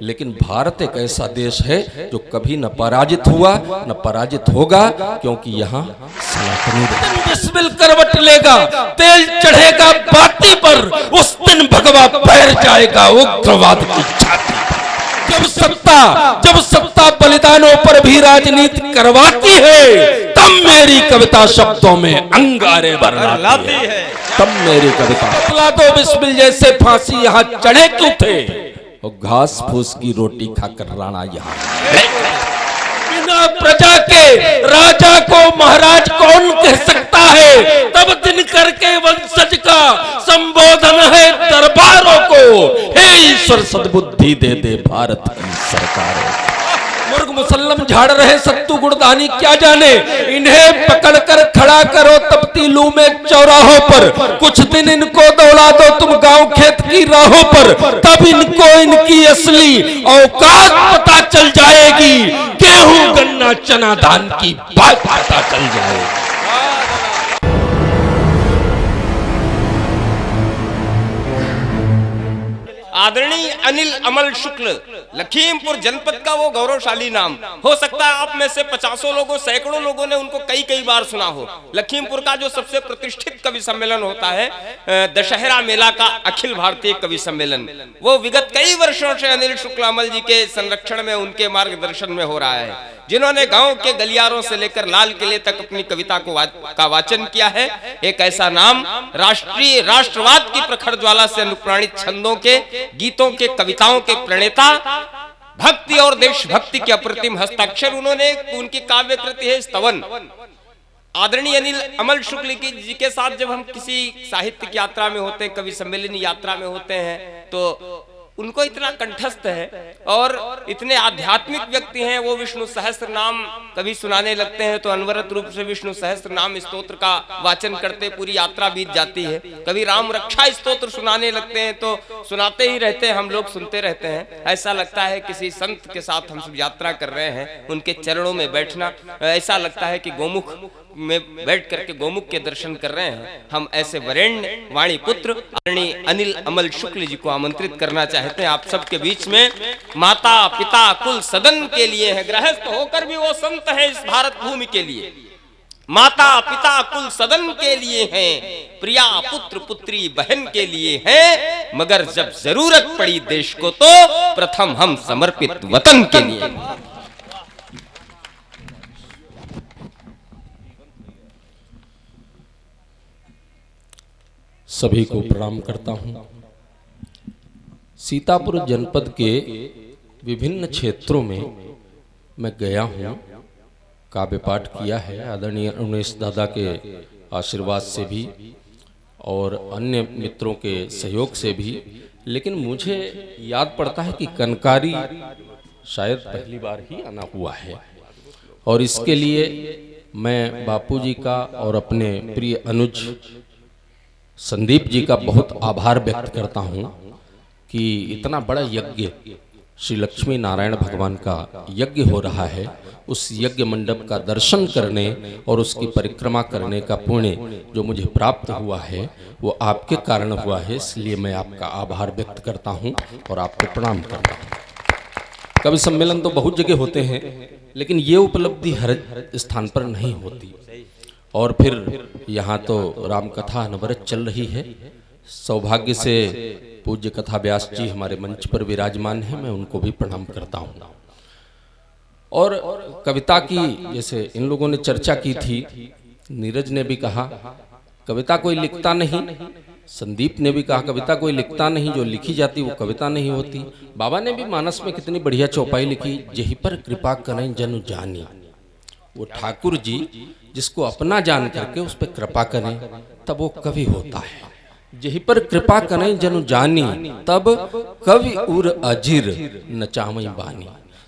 लेकिन भारत एक ऐसा देश है जो कभी न पराजित हुआ न पराजित होगा, क्योंकि यहाँ सनातनी बिस्मिल करवट लेगा, तेल चढ़ेगा बाती पर, उस दिन भगवा पैर जाएगा उग्रवाद की छाती। जब सत्ता बलिदानों पर भी राजनीति करवाती है, तब मेरी कविता शब्दों में अंगारे भर लाती है। तब मेरी कविता बतला दो बिस्मिल जैसे फांसी यहाँ चढ़े क्यों थे, और घास फूस की रोटी खाकर राणा यहाँ। बिना प्रजा के राजा को महाराज कौन कह सकता है, तब दिन करके वंशज का संबोधन है दरबारों को। हे ईश्वर सद्बुद्धि दे दे भारत की सरकार। मुर्ग मुसल्लम झाड़ रहे सत्तू गुड़दानी क्या जाने, इन्हें पकड़कर खड़ा करो तपती लू में चौराहों पर, कुछ दिन इनको दौड़ा दो तुम गांव खेत की राहों पर, तब इनको इनकी असली औकात पता चल जाएगी। गेहूं गन्ना चना धान की बात पता चल जाएगी। आदरणीय अनिल अमल शुक्ल, लखीमपुर जनपद का वो गौरवशाली नाम। हो सकता है आप में से 50 लोगों सैकड़ों लोगों ने उनको कई बार सुना हो। लखीमपुर का जो सबसे प्रतिष्ठित कवि सम्मेलन होता है दशहरा मेला का अखिल भारतीय कवि सम्मेलन, वो विगत कई वर्षों से अनिल शुक्ल अमल जी के संरक्षण में, उनके मार्गदर्शन में हो रहा है। जिन्होंने गांव के गलियारों से लेकर लाल किले तक अपनी कविता का वाचन किया है। एक ऐसा नाम, राष्ट्रीय राष्ट्रवाद की प्रखर ज्वाला से अनुप्राणित छंदों के, गीतों के, कविताओं के प्रणेता, भक्ति और देशभक्ति के अप्रतिम हस्ताक्षर उन्होंने, उनकी काव्य कृति है स्तवन। आदरणीय अनिल अमल शुक्ल जी के साथ जब हम किसी साहित्यिक यात्रा में होते हैं, कवि सम्मेलन यात्रा में होते हैं, तो उनको इतना कंठस्थ है और इतने आध्यात्मिक व्यक्ति हैं। वो विष्णु सहस्त्र नाम कभी सुनाने लगते हैं तो अनवरत रूप से विष्णु सहस्त्र नाम स्तोत्र का वाचन करते पूरी यात्रा बीत जाती है। कभी राम रक्षा स्तोत्र सुनाने लगते हैं तो सुनाते ही रहते हैं, हम लोग सुनते रहते हैं। ऐसा लगता है किसी संत के साथ हम सब यात्रा कर रहे हैं, उनके चरणों में बैठना, ऐसा लगता है कि गोमुख में बैठ करके गोमुख के दर्शन कर रहे हैं। हम ऐसे वरेण्य वाणी पुत्र आदरणीय अनिल अमल शुक्ल जी को आमंत्रित करना चाहते हैं आप सबके बीच में। माता पिता कुल सदन के लिए है, गृहस्थ होकर भी वो संत है इस भारत भूमि के लिए। माता पिता कुल सदन के लिए हैं, प्रिया पुत्र पुत्री बहन के लिए हैं, मगर जब जरूरत पड़ी देश को तो प्रथम हम समर्पित वतन के लिए। सभी को प्रणाम करता हूं। सीतापुर जनपद के विभिन्न क्षेत्रों में मैं गया हूं, काव्य पाठ किया है आदरणीय उमेश दादा के आशीर्वाद से भी और अन्य मित्रों के सहयोग से भी। लेकिन मुझे याद पड़ता है कि कनकारी शायद पहली बार ही आना हुआ है, और इसके लिए मैं बापूजी का और अपने प्रिय अनुज संदीप जी का बहुत आभार व्यक्त करता हूं कि इतना बड़ा यज्ञ श्री लक्ष्मी नारायण भगवान का यज्ञ हो रहा है, उस यज्ञ मंडप का दर्शन करने और उसकी परिक्रमा करने का पुण्य जो मुझे प्राप्त हुआ है वो आपके कारण हुआ है। इसलिए मैं आपका आभार व्यक्त करता हूं और आपको प्रणाम करता हूं। कवि सम्मेलन तो बहुत जगह होते हैं, लेकिन ये उपलब्धि हर स्थान पर नहीं होती। और फिर यहाँ तो राम कथा अनवरत चल रही है। सौभाग्य से पूज्य कथा व्यास जी हमारे मंच पर विराजमान हैं, मैं उनको भी प्रणाम करता हूँ। और कविता की जैसे इन लोगों ने चर्चा की थी, नीरज ने भी कहा कविता कोई लिखता नहीं, संदीप ने भी कहा कविता कोई लिखता नहीं, जो लिखी जाती वो कविता नहीं होती। बाबा ने भी मानस में कितनी बढ़िया चौपाई लिखी, जही पर कृपा करें जनु जानी। वो ठाकुर जी जिसको अपना जान करके उस पर कृपा करें तब वो कवि होता है। जही पर कृपा करें जनु जानी, तब कवि उर अजीर नचावई बानी।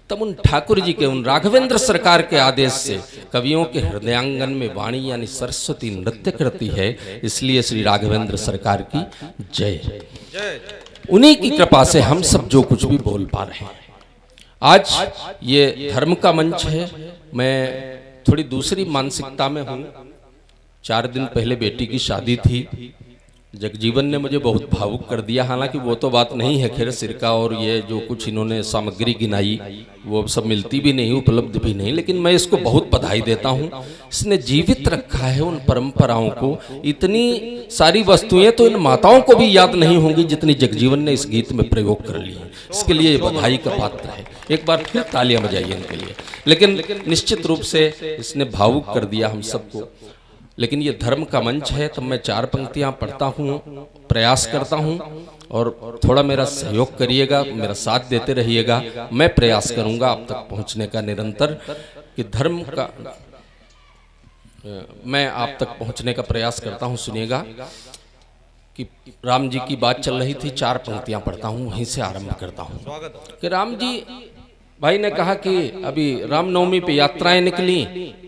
तब उन ठाकुर जी के, उन राघवेंद्र सरकार के आदेश से कवियों के हृदयांगन में वाणी यानी सरस्वती नृत्य करती है। इसलिए श्री राघवेंद्र सरकार की जय। उन्हीं की कृपा से हम सब जो कुछ भी बोल पा रहे हैं। आज ये धर्म का मंच है, मैं थोड़ी दूसरी मानसिकता में हूँ। 4 दिन पहले बेटी की शादी थी, जगजीवन ने मुझे बहुत भावुक कर दिया। हालांकि वो तो बात नहीं है, खैर सिरका और ये जो कुछ इन्होंने सामग्री गिनाई वो सब मिलती भी नहीं, उपलब्ध भी नहीं, लेकिन मैं इसको बहुत बधाई देता हूँ। इसने जीवित रखा है उन परंपराओं को। इतनी सारी वस्तुएं तो इन माताओं को भी याद नहीं होंगी जितनी जगजीवन ने इस गीत में प्रयोग कर ली है। इसके लिए ये बधाई का पात्र है। एक बार फिर तालियां बजाइए इनके लिए। लेकिन निश्चित रूप से इसने भावुक कर दिया हम सबको। लेकिन ये धर्म का मंच है, तब मैं 4 पंक्तियां पढ़ता हूँ, प्रयास करता हूँ, और थोड़ा मेरा सहयोग करिएगा, मेरा साथ देते रहिएगा। मैं प्रयास करूंगा आप तक पहुंचने का निरंतर, कि धर्म का मैं आप तक पहुंचने का प्रयास करता हूं। सुनिएगा कि राम जी की बात चल रही थी, 4 पंक्तियां पढ़ता हूं, वहीं से आरंभ करता हूं। कि राम जी भाई ने कहा कि अभी रामनवमी पे यात्राएं निकली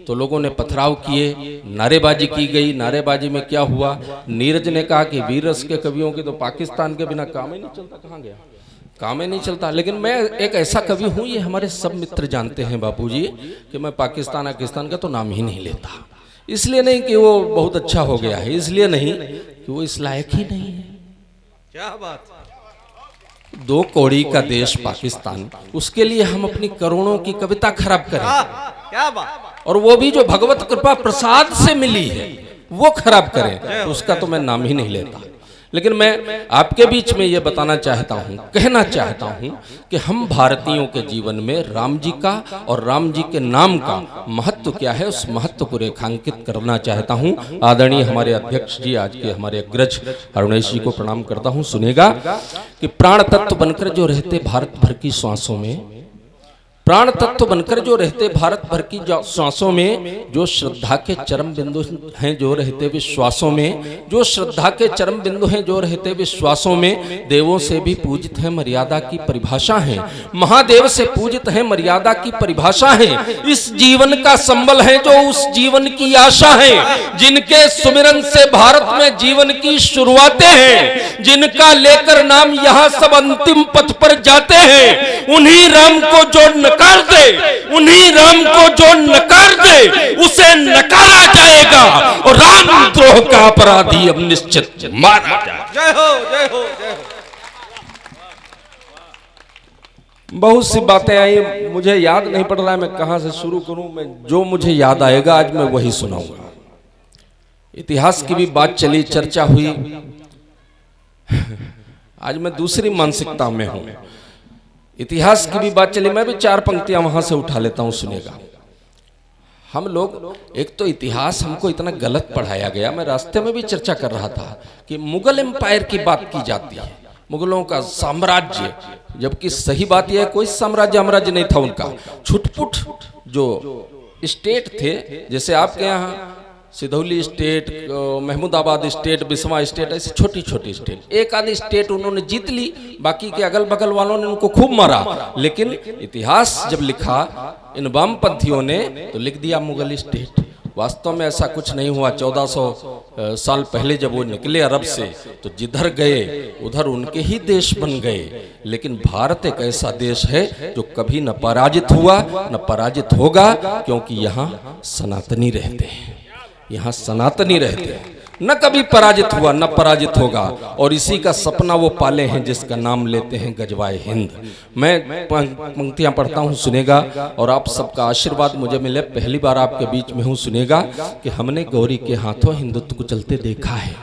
तो लोगों ने पथराव किए, नारेबाजी की गई। नारेबाजी में क्या हुआ? नीरज ने कहा कि वीर रस के कवियों की तो पाकिस्तान के बिना काम ही नहीं चलता। कहाँ गया? काम ही नहीं चलता। लेकिन मैं एक ऐसा कवि हूँ, ये हमारे सब मित्र जानते हैं बापूजी, कि मैं पाकिस्तान का तो नाम ही नहीं लेता। इसलिए नहीं कि वो बहुत अच्छा हो गया है, इसलिए नहीं कि वो इस लायक ही नहीं है। क्या बात। 2 कौड़ी का देश पाकिस्तान, उसके लिए हम अपनी करोड़ों की कविता खराब करें? क्या बात। और वो भी जो भगवत कृपा प्रसाद से मिली है वो खराब करें, तो उसका तो मैं नाम ही नहीं लेता। लेकिन मैं आपके बीच में ये बताना चाहता हूँ, कहना चाहता हूँ कि हम भारतीयों के जीवन में राम जी का और राम जी के नाम का महत्व क्या है, उस महत्व को रेखांकित करना चाहता हूँ। आदरणीय हमारे अध्यक्ष जी, आज के हमारे अग्रज अरुणेश जी को प्रणाम करता हूँ। सुनेगा कि प्राण तत्व बनकर जो रहते भारत भर की श्वासों में, प्राण तत्व बनकर जो रहते भारत भर की श्वासों में, जो श्रद्धा के चरम बिंदु हैं जो रहते विश्वासों में, जो श्रद्धा के चरम बिंदु हैं जो रहते विश्वासों में, देवों से भी पूजित है मर्यादा की परिभाषा है, महादेव से पूजित है मर्यादा की परिभाषा है। इस जीवन का संबल है जो उस जीवन की आशा है, जिनके सुमिरन से भारत में जीवन की शुरुआतें हैं, जिनका लेकर नाम यहाँ सब अंतिम पथ पर जाते हैं। उन्हीं राम को जो नकार दे, उन्हीं राम को जो नकार दे, उसे नकारा जाएगा और रामद्रोह का अपराधी अब निश्चित मारा जाएगा। जय हो, जय हो, जय हो। बहुत सी बातें आई, मुझे याद नहीं पड़ रहा है मैं कहां से शुरू करूं। मैं जो मुझे याद आएगा आज मैं वही सुनाऊंगा। इतिहास की भी बात चली, चर्चा हुई। आज मैं दूसरी मानसिकता में हूं। इतिहास की भी बात चली, मैं भी 4 पंक्तियां वहां से उठा लेता हूं। सुनेगा, हम लोग, एक तो इतिहास हमको इतना गलत पढ़ाया गया। मैं रास्ते में भी चर्चा कर रहा था कि मुगल एम्पायर की बात की जाती है, मुगलों का साम्राज्य, जबकि सही बात यह है कोई साम्राज्य नहीं था उनका। छुटपुट जो स्टेट थे, जैसे आपके यहाँ Sidhauli state, Mahmudabad state, Biswa state, ऐसी छोटी छोटी स्टेट, एक आधी स्टेट उन्होंने जीत ली, बाकी के अगल बगल वालों ने उनको खूब मारा। लेकिन इतिहास जब लिखा इन वामपंथियों ने तो लिख दिया मुगल स्टेट। वास्तव में ऐसा कुछ नहीं हुआ। 1400 साल पहले जब वो निकले अरब से तो जिधर गए उधर उनके ही देश बन गए। लेकिन भारत एक ऐसा देश है जो कभी न पराजित हुआ न पराजित होगा, क्योंकि यहाँ सनातनी रहते हैं, यहाँ सनातनी रहते हैं, न कभी पराजित हुआ न पराजित होगा। और इसी का सपना वो पाले हैं जिसका नाम लेते हैं गजवाए हिंद। मैं पंक्तियां पढ़ता हूँ, सुनेगा, और आप सबका आशीर्वाद मुझे मिले। पहली बार आपके बीच में हूँ। सुनेगा कि हमने गौरी के हाथों हिंदुत्व को चलते देखा है,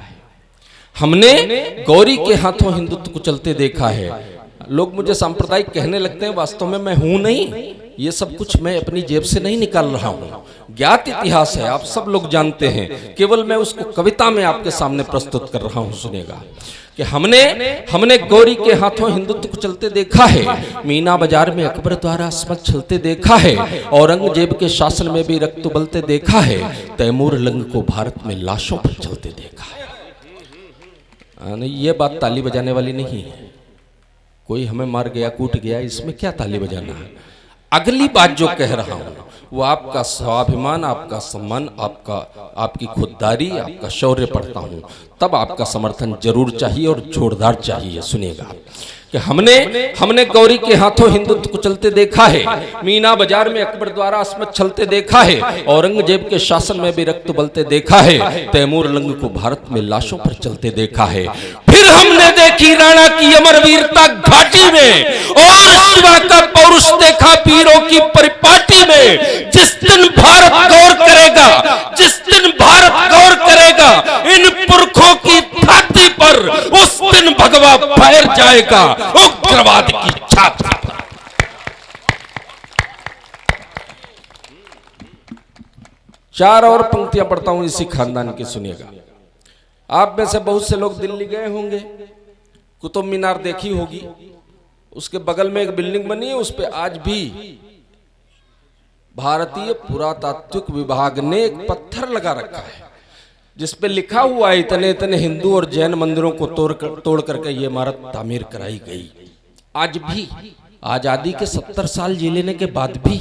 हमने गौरी के हाथों हिंदुत्व को चलते देखा है। लोग मुझे सांप्रदायिक कहने लगते हैं, वास्तव में मैं हूं नहीं। ये सब कुछ मैं अपनी जेब से नहीं निकाल रहा हूं, ज्ञात इतिहास है, आप सब लोग जानते हैं। केवल मैं उसको कविता में आपके सामने प्रस्तुत कर रहा हूं। सुनेगा कि हमने गौरी के हाथों हिंदुत्व को चलते देखा है, मीना बाजार में अकबर द्वारा अस्मत चलते देखा है, औरंगजेब के शासन में भी रक्त उबलते देखा है, तैमूर लंग को भारत में लाशों पर चलते देखा है। नहीं, ये बात ताली बजाने वाली नहीं है। कोई हमें मार गया, कूट गया, इसमें क्या ताली बजाना है। अगली बात जो कह रहा हूं वो आपका स्वाभिमान, आपका सम्मान, आपकी खुददारी, आपका शौर्य पढ़ता हूं, तब आपका समर्थन जरूर चाहिए और जोरदार चाहिए। सुनिएगा कि हमने गौरी के हाथों हिंदुत्व को चलते देखा है, मीना बाजार में अकबर द्वारा अस्मत चलते देखा है, औरंगजेब के शासन में भी रक्त बलते देखा है, तैमूर लंग को भारत में लाशों पर चलते देखा है। फिर हमने देखी राणा की अमर वीरता घाटी में और शिवा का पौरुष देखा वीरों की परिपाटी में। जिस दिन भारत गौर करेगा, जिस दिन भारत गौर करेगा इन पुरखों की छाती पर, उस दिन भगवा फैल जाएगा उग्रवाद की छाती पर। चार और पंक्तियां पढ़ता हूं इसी खानदान की, सुनिएगा। आप में से बहुत से लोग दिल्ली गए होंगे, कुतुब मीनार देखी होगी, उसके बगल में एक बिल्डिंग बनी है, उस पे आज भी भारतीय पुरातात्विक विभाग ने एक पत्थर लगा रखा है जिसपे लिखा हुआ है इतने इतने हिंदू और जैन मंदिरों को तोड़ करके ये इमारत तामीर कराई गई। आज भी आजादी के 70 साल जी लेने के बाद भी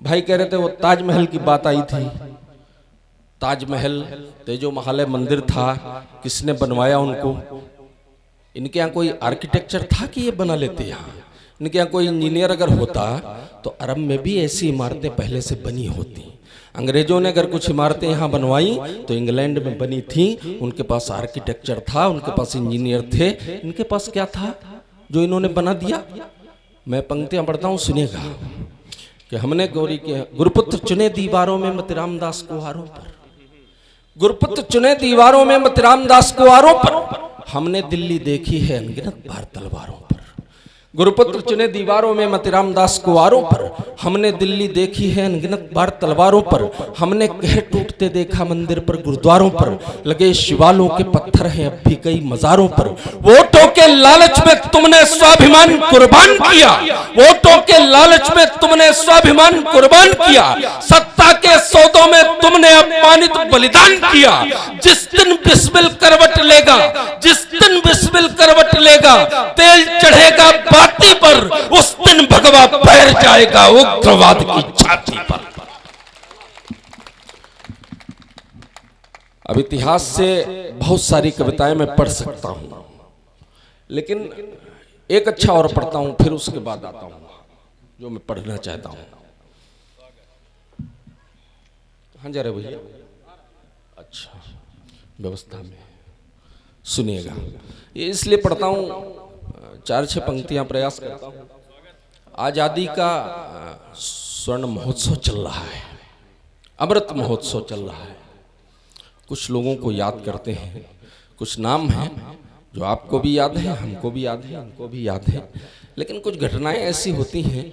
भाई कह रहे थे वो ताजमहल की बात आई थी। ताजमहल तेजो महालय मंदिर था, किसने बनवाया उनको? इनके यहाँ कोई आर्किटेक्चर था कि ये बना लेते? यहाँ इनके यहाँ कोई इंजीनियर अगर होता तो अरब में भी ऐसी इमारतें पहले से बनी होती। अंग्रेजों ने अगर कुछ इमारतें यहाँ बनवाई तो इंग्लैंड में बनी थी, उनके पास आर्किटेक्चर था, उनके पास इंजीनियर थे। इनके पास क्या था जो इन्होंने बना दिया? मैं पंक्तियां पढ़ता हूँ, सुनिएगा कि हमने गौरी के गुरुपुत्र चुने दीवारों में मतिराम दास कुहारों पर, गुरुपुत्र चुने दीवारों में मतिराम दास कुहारों पर, हमने दिल्ली देखी है अनगिनत बार तलवारों पर। गुरुपुत्र चुने दीवारों में मतिराम दास कुंवारों पर, हमने दिल्ली देखी है अनगिनत बार तलवारों पर। हमने कह टूटते देखा मंदिर पर गुरुद्वारों पर, लगे शिवालों के पत्थर हैं अब भी कई मजारों पर। वोटों के लालच में तुमने स्वाभिमान कुर्बान किया, वोटों के लालच में तुमने स्वाभिमान कुर्बान किया, सत्ता के सौदों में तुमने अपमानित बलिदान किया। जिस दिन बिस्मिल करवट लेगा, जिस दिन बिस्मिल करवट लेगा, तेल चढ़ेगा बाती पर, उस दिन भगवा पैर जाएगा उग्रवाद की छाती पर। अब इतिहास से बहुत सारी कविताएं मैं पढ़ सकता हूं, लेकिन एक अच्छा और पढ़ता हूं, फिर उसके बाद आता हूं जो मैं पढ़ना चाहता हूं। हाँ जा रहे भैया, अच्छा व्यवस्था में सुनिएगा। ये इसलिए पढ़ता हूं, 4-6 पंक्तियां प्रयास करता हूं। आजादी का स्वर्ण महोत्सव चल रहा है, अमृत महोत्सव चल रहा है। कुछ लोगों को याद करते हैं, कुछ नाम हैं जो आपको भी याद है, हमको भी याद है, उनको भी याद है, लेकिन कुछ घटनाएं ऐसी होती हैं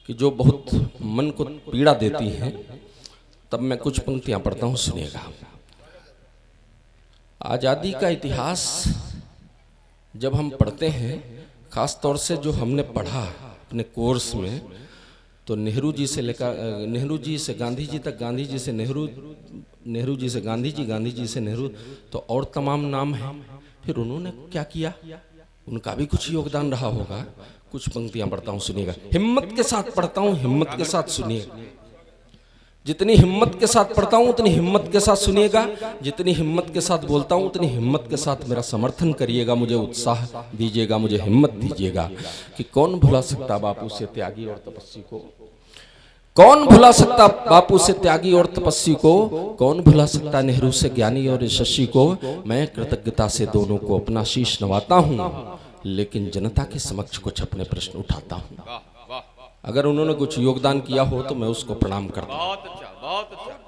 कि जो बहुत मन को पीड़ा देती हैं। तब मैं कुछ पंक्तियां पढ़ता हूं, सुनिएगा। आजादी का इतिहास जब हम पढ़ते हैं, खास तौर से जो हमने पढ़ा अपने कोर्स में, तो नेहरू जी से लेकर नेहरू जी से गांधी जी तक, गांधी जी से नेहरू, नेहरू जी से गांधी जी, गांधी जी से नेहरू, तो और तमाम नाम हैं। फिर उन्होंने क्या किया, उनका भी कुछ योगदान रहा होगा। कुछ पंक्तियां पढ़ता हूं, सुनिएगा। हिम्मत के साथ पढ़ता हूं, हिम्मत के साथ सुनिएगा। जितनी हिम्मत के साथ पढ़ता हूं उतनी हिम्मत के साथ सुनिएगा, जितनी हिम्मत के साथ बोलता हूं उतनी हिम्मत के साथ मेरा समर्थन करिएगा, मुझे उत्साह दीजिएगा, मुझे हिम्मत दीजिएगा। कि कौन भुला सकता बापू से त्यागी और तपस्वी को, कौन भुला सकता बापू से त्यागी और तपस्वी को, कौन भुला सकता नेहरू से ज्ञानी और यशस्वी को। मैं कृतज्ञता से दोनों को अपना शीश नवाता हूं, लेकिन जनता के समक्ष कुछ अपने प्रश्न उठाता हूं। अगर उन्होंने कुछ योगदान किया हो तो मैं उसको प्रणाम करता हूं। बहुत अच्छा, बहुत अच्छा।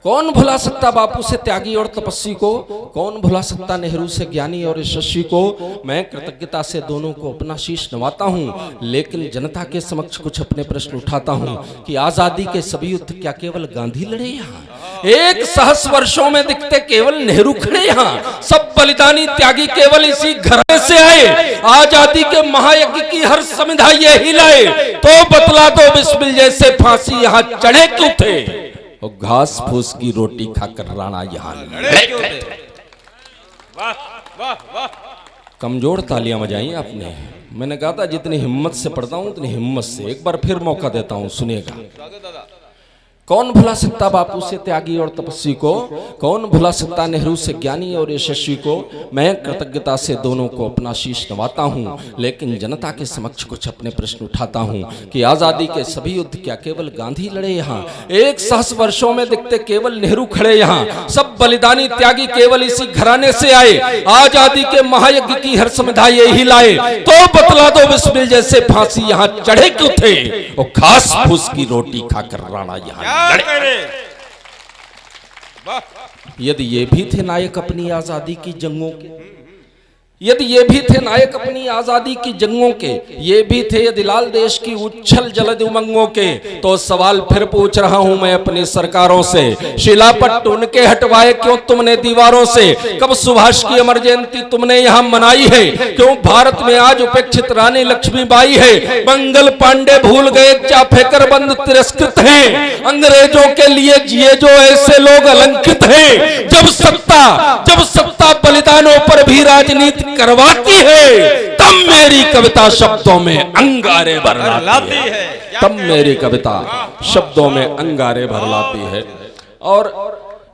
कौन भुला सकता बापू से त्यागी और तपस्वी को, कौन भुला सकता नेहरू से ज्ञानी और यशस्वी को। मैं कृतज्ञता से दोनों को अपना शीश नवाता हूं, लेकिन जनता के समक्ष कुछ अपने प्रश्न उठाता हूं। कि आजादी के सभी युद्ध क्या केवल गांधी लड़े यहाँ? 1 सहस्र वर्षों में दिखते केवल नेहरू खड़े यहाँ। सब बलिदानी त्यागी केवल इसी घर से आए। आजादी के महायज्ञ की हर संविधा ये हिलाए, तो बतला दो बिस्मिल जैसे फांसी यहाँ चढ़े क्यों थे? और घास फूस की रोटी खाकर राणा यहाँ लड़े क्यों थे? वाह वाह वाह। कमजोर तालियां बजाई आपने। मैंने कहा था जितनी हिम्मत से पढ़ता हूं उतनी हिम्मत से। एक बार फिर मौका देता हूं, सुनिएगा। कौन भुला सकता बापू से त्यागी और तपस्वी को, कौन भुला सकता नेहरू से ज्ञानी और यशस्वी को। मैं कृतज्ञता से दोनों को अपना शीश नवाता हूँ, लेकिन जनता के समक्ष कुछ अपने प्रश्न उठाता हूँ कि आजादी के सभी युद्ध क्या केवल गांधी लड़े यहाँ? 100 वर्षों में दिखते केवल नेहरू खड़े यहाँ। सब बलिदानी त्यागी केवल इसी घराने से आए। आजादी के महायज्ञ की हर संविधा यही लाए। तो बतला दो बिस्मिल जैसे फांसी यहाँ चढ़े क्यों थे? और घास फूस की रोटी खाकर राणा यहाँ लड़े। यदि ये भी थे नायक अपनी आजादी की जंगों के, यदि ये भी थे नायक अपनी आजादी की जंगों के, ये भी थे यदि लाल देश की उच्छल जलद उमंगों के, तो सवाल फिर पूछ रहा हूं मैं अपनी सरकारों से, शिलापट उनके हटवाए क्यों तुमने दीवारों से? कब सुभाष की अमर जयंती तुमने यहां मनाई है? क्यों भारत में आज उपेक्षित रानी लक्ष्मीबाई है? मंगल पांडे भूल गए क्या फिक्रमंद तिरस्कृत हैं? अंग्रेजों के लिए जिए जो ऐसे लोग अलंकृत हैं। जब सत्ता बलिदानों पर भी राजनीति करवाती है, तब मेरी कविता शब्दों में अंगारे भर लाती है। तब मेरी कविता शब्दों में अंगारे भर लाती है। और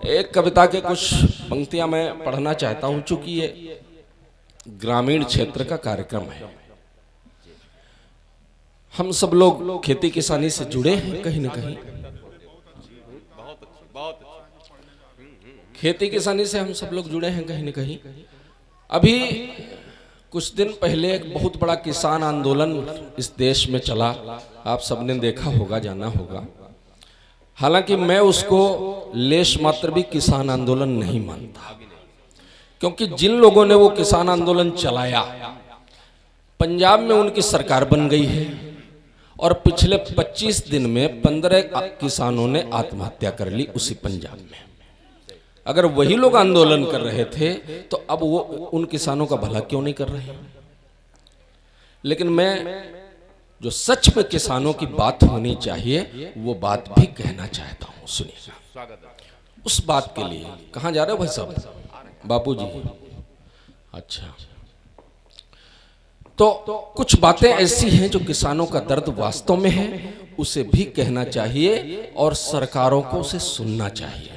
एक कविता के कुछ पंक्तियां मैं पढ़ना चाहता हूं, चूंकि ये ग्रामीण क्षेत्र का कार्यक्रम है। हम सब लोग खेती किसानी से जुड़े हैं कहीं ना कहीं। खेती किसानी से हम सब लोग जुड़े हैं कहीं ना कहीं। अभी कुछ दिन पहले एक बहुत बड़ा किसान आंदोलन इस देश में चला, आप सबने देखा होगा, जाना होगा। हालांकि मैं उसको लेश मात्र भी किसान आंदोलन नहीं मानता, क्योंकि जिन लोगों ने वो किसान आंदोलन चलाया, पंजाब में उनकी सरकार बन गई है और पिछले 25 दिन में 15 किसानों ने आत्महत्या कर ली उसी पंजाब में। अगर वही लोग आंदोलन कर रहे थे तो अब वो उन किसानों का भला क्यों नहीं कर रहे हैं? लेकिन मैं जो सच में किसानों की बात होनी चाहिए वो बात भी कहना चाहता हूं, सुनिएगा। उस बात के लिए कहां जा रहे हो भाई साहब? बापूजी, अच्छा। तो कुछ बातें ऐसी हैं जो किसानों का दर्द वास्तव में है, उसे भी कहना चाहिए और सरकारों को उसे सुनना चाहिए।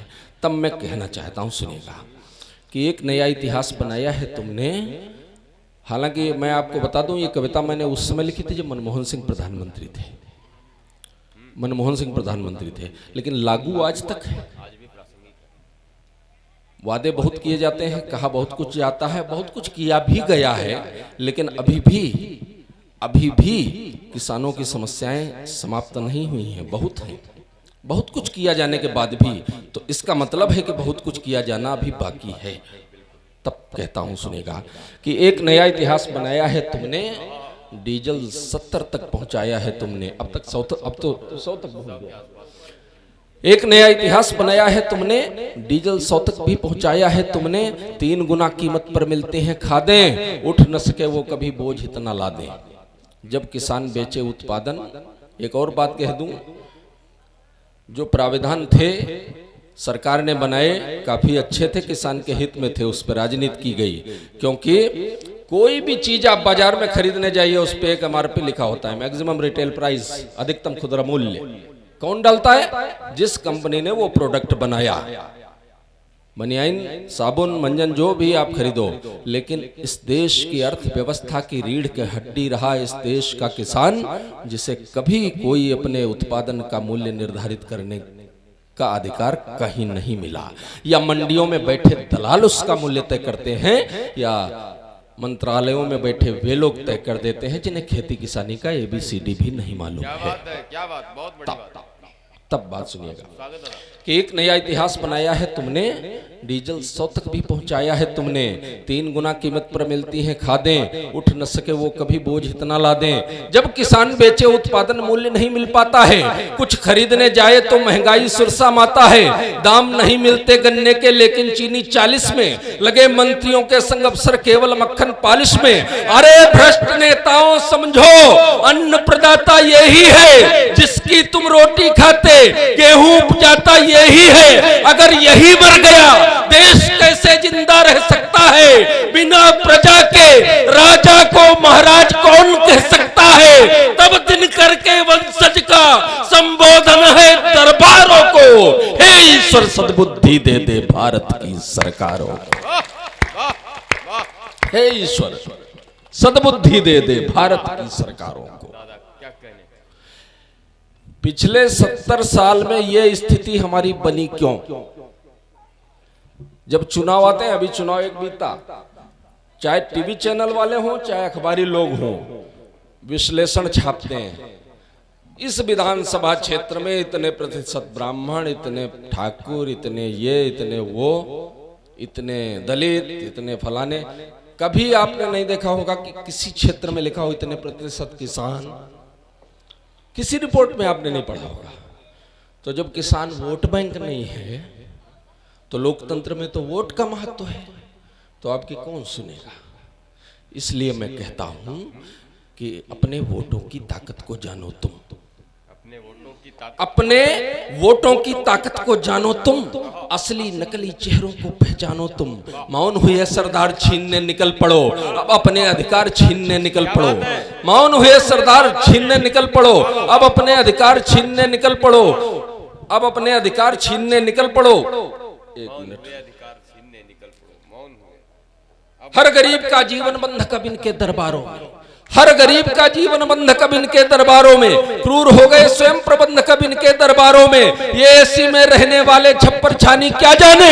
तब मैं कहना चाहता हूं, सुनिएगा, कि एक नया इतिहास बनाया है तुमने। हालांकि मैं आपको बता दूं, ये कविता मैंने उस समय लिखी थी जब मनमोहन सिंह प्रधानमंत्री थे। मनमोहन सिंह प्रधानमंत्री थे, लेकिन लागू आज तक है। वादे बहुत किए जाते हैं, कहा बहुत कुछ जाता है, बहुत कुछ किया भी गया है, लेकिन अभी भी किसानों की समस्याएं समाप्त नहीं हुई हैं, बहुत हैं। बहुत कुछ किया जाने के बाद भी, तो इसका मतलब है कि बहुत कुछ किया जाना अभी बाकी है। तब कहता हूं, सुनेगा, कि एक नया इतिहास बनाया है तुमने, डीजल 70 तक पहुंचाया है तुमने, अब तो 100 तक पहुंच गया। एक नया इतिहास बनाया है तुमने, डीजल 100 तक भी पहुंचाया है तुमने। 3 गुना कीमत पर मिलते हैं खादें, उठ न सके वो कभी बोझ इतना ला दे। जब किसान बेचे उत्पादन, एक और बात कह दूं, जो प्राविधान थे सरकार ने बनाए, काफी अच्छे थे, किसान के हित में थे, उस पर राजनीति की गई। क्योंकि कोई भी चीज आप बाजार में खरीदने जाइए, उस पर एक MRP लिखा होता है, मैक्सिमम रिटेल प्राइस, अधिकतम खुदरा मूल्य। कौन डालता है? जिस कंपनी ने वो प्रोडक्ट बनाया। बनियाइन, साबुन, मंजन, जो भी आप खरीदो, लेकिन इस देश की अर्थव्यवस्था की रीढ़ के हड्डी रहा इस देश का किसान, जिसे कभी कोई अपने उत्पादन का मूल्य निर्धारित करने का अधिकार कहीं नहीं मिला। या मंडियों में बैठे दलाल उसका मूल्य तय करते हैं, या मंत्रालयों में बैठे वे लोग तय कर देते हैं जिन्हें खेती किसानी का ABCD भी नहीं मालूम है। क्या बात, बहुत बड़ी बात। तब बात सुनिएगा, कि एक नया इतिहास बनाया है तुमने, डीजल 100 तक भी पहुंचाया है तुमने। 3 गुना कीमत पर मिलती हैं खादें, उठ न सके वो कभी बोझ इतना ला दें। जब किसान बेचे उत्पादन मूल्य नहीं मिल पाता है, कुछ खरीदने जाए तो महंगाई सुरसा माता है। दाम नहीं मिलते गन्ने के, लेकिन चीनी 40 में, लगे मंत्रियों के संग अफसर केवल मक्खन पालिश में। अरे भ्रष्ट नेताओं समझो, अन्न प्रदाता यही है जिसकी तुम रोटी खाते, गेहूं उपजाता यही है। अगर यही मर गया, देश कैसे जिंदा रह सकता है? बिना प्रजा के राजा को महाराज कौन कह सकता है? तब दिनकर के वंशज का संबोधन है दरबारों को हे ईश्वर सद्बुद्धि दे दे भारत की सरकारों को। हे ईश्वर सद्बुद्धि दे दे भारत की सरकारों को। दादा क्या कहने। पिछले 70 साल में यह स्थिति हमारी बनी क्यों? जब चुनाव आते हैं, अभी चुनाव एक बीता, चाहे टीवी चैनल वाले हों चाहे अखबारी लोग हों, विश्लेषण छापते हैं। इस विधानसभा क्षेत्र में इतने प्रतिशत ब्राह्मण, इतने ठाकुर, इतने ये, इतने वो, इतने दलित, इतने फलाने। कभी आपने नहीं देखा होगा कि किसी क्षेत्र में लिखा हो इतने प्रतिशत किसान। किसी रिपोर्ट में आपने नहीं पढ़ा होगा। तो जब किसान वोट बैंक नहीं है तो लोकतंत्र में तो वोट का महत्व है, तो आपकी कौन सुनेगा? इसलिए मैं कहता हूं कि अपने वोटों की ताकत को जानो तुम, अपने वोटों की ताकत, अपने वोटों की ताकत को जानो तुम, असली नकली चेहरों को पहचानो तुम। मौन हुए सरदार छीनने निकल पड़ो, अब अपने अधिकार छीनने निकल पड़ो। मौन हुए सरदार छीनने निकल पड़ो, अब अपने अधिकार छीनने निकल पड़ो, अब अपने अधिकार छीनने निकल पड़ो। एक मिनट। अधिकार छीनने निकल पड़ो, मौन हुए। हर गरीब का जीवन बंधक अब इनके दरबारों में, हर गरीब का जीवन बंधक अब इनके दरबारों में, क्रूर हो गए स्वयं प्रबंधक अब इनके दरबारों में। ये एसी में रहने वाले छप्पर छानी क्या जाने,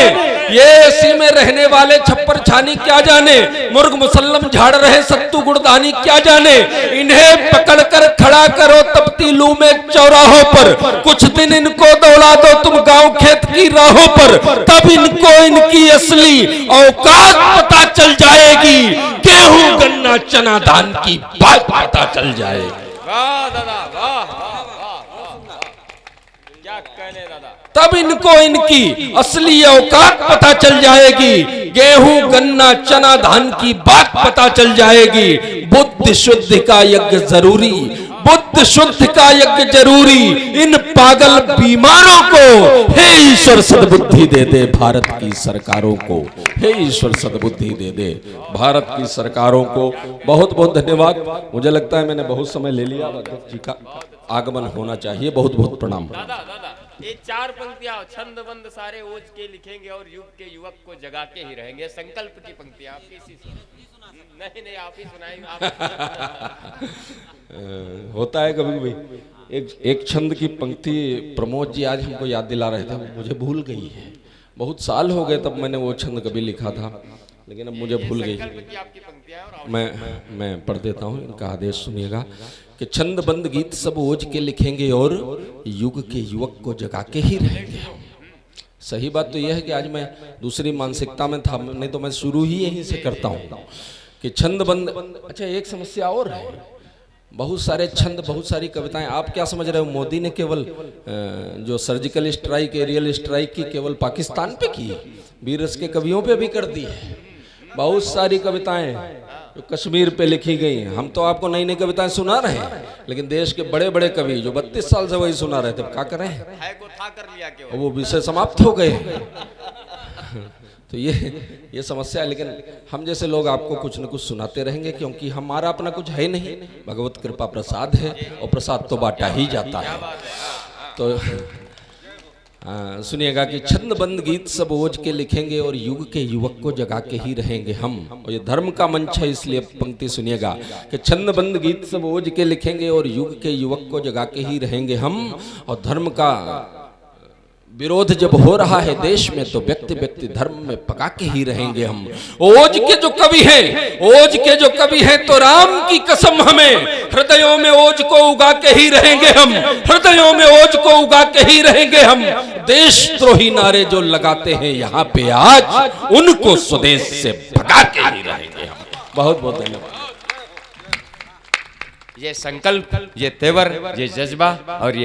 ये एसी में रहने वाले छप्पर छानी क्या जाने, मुर्ग मुसल्लम झाड़ रहे सत्तू गुड़दानी क्या जाने। इन्हें पकड़कर खड़ा करो तपती लू में चौराहों पर, कुछ दिन इनको दौड़ा दो तुम गांव खेत की राहों पर, तब इनको इनकी असली औकात पता चल जाएगी। गेहूं गन्ना चना धान की बात पता चल जाएगी। वाह दादा, वाह वाह वाह वाह, क्या कहने दादा। तब इनको इनकी असली औकात पता चल जाएगी। गेहूं गन्ना चना धान की बात पता चल जाएगी। बुद्धि शुद्धि का यज्ञ जरूरी, बुद्धि शुद्धि का यज्ञ जरूरी। इन पागल बीमारों को हे ईश्वर सद्बुद्धि दे दे भारत की सरकारों को, हे ईश्वर सद्बुद्धि दे दे भारत की सरकारों को। बहुत बहुत धन्यवाद। मुझे लगता है मैंने बहुत समय ले लिया, अध्यक्ष जी का आगमन होना चाहिए। बहुत बहुत प्रणाम। दादा दादा ये 4 पंक्तियां छंद बंद सारे ओज के लिखेंगे और युग के युवक को जगा के ही रहेंगे। संकल्प की पंक्तियां आप किसी नहीं आप ही सुनाएंगे आप। होता है कभी कभी। एक छंद की पंक्ति प्रमोद जी आज हमको याद दिला रहे थे, मुझे भूल गई है। बहुत साल हो गए तब मैंने वो छंद कभी लिखा था, लेकिन अब मुझे भूल गई। मैं पढ़ देता हूँ, इनका आदेश सुनिएगा कि छंद बंद गीत सब ओज के लिखेंगे और युग के युवक को जगा के ही रहेंगे हम। सही बात तो यह है कि आज मैं दूसरी मानसिकता में था, नहीं तो मैं शुरू ही यहीं से करता हूँ कि छंद बंद। अच्छा, एक समस्या और है, बहुत सारे छंद, बहुत सारी कविताएं। आप क्या समझ रहे हो मोदी ने केवल जो सर्जिकल स्ट्राइक, एरियल स्ट्राइक की केवल पाकिस्तान पे की? वीर रस के कवियों पे भी कर दी है। बहुत सारी कविताएं जो कश्मीर पे लिखी गई हैं। हम तो आपको नई नई कविताएं सुना रहे हैं, लेकिन देश के बड़े बड़े कवि जो 32 साल से वही सुना रहे थे, क्या करें, है को था कर लिया केवल। वो विषय समाप्त हो गए। तो ये समस्या है, लेकिन हम जैसे लोग आपको कुछ न कुछ सुनाते रहेंगे, क्योंकि हमारा अपना कुछ है नहीं, भगवत कृपा प्रसाद है, और प्रसाद तो बांटा ही जाता है। तो सुनिएगा कि छंद बंद गीत सब ओज के लिखेंगे और युग के युवक को जगा के ही रहेंगे हम। और ये धर्म का मंच है, इसलिए पंक्ति सुनिएगा कि छंद बंद गीत सब ओज के लिखेंगे और युग के युवक को जगा के ही रहेंगे हम। और धर्म का विरोध जब हो रहा है देश में, तो व्यक्ति व्यक्ति धर्म में पका के ही रहेंगे हम। ओज के जो कवि हैं, ओज के जो कवि हैं, तो राम की कसम हमें हृदयों में ओज को उगा के ही रहेंगे हम, हृदयों में ओज को उगा के ही रहेंगे हम। देशद्रोही नारे जो लगाते हैं यहाँ पे आज, उनको स्वदेश से भगा के ही रहेंगे हम। बहुत बहुत धन्यवाद। ये संकल्प, ये तेवर, ये जज्बा और ये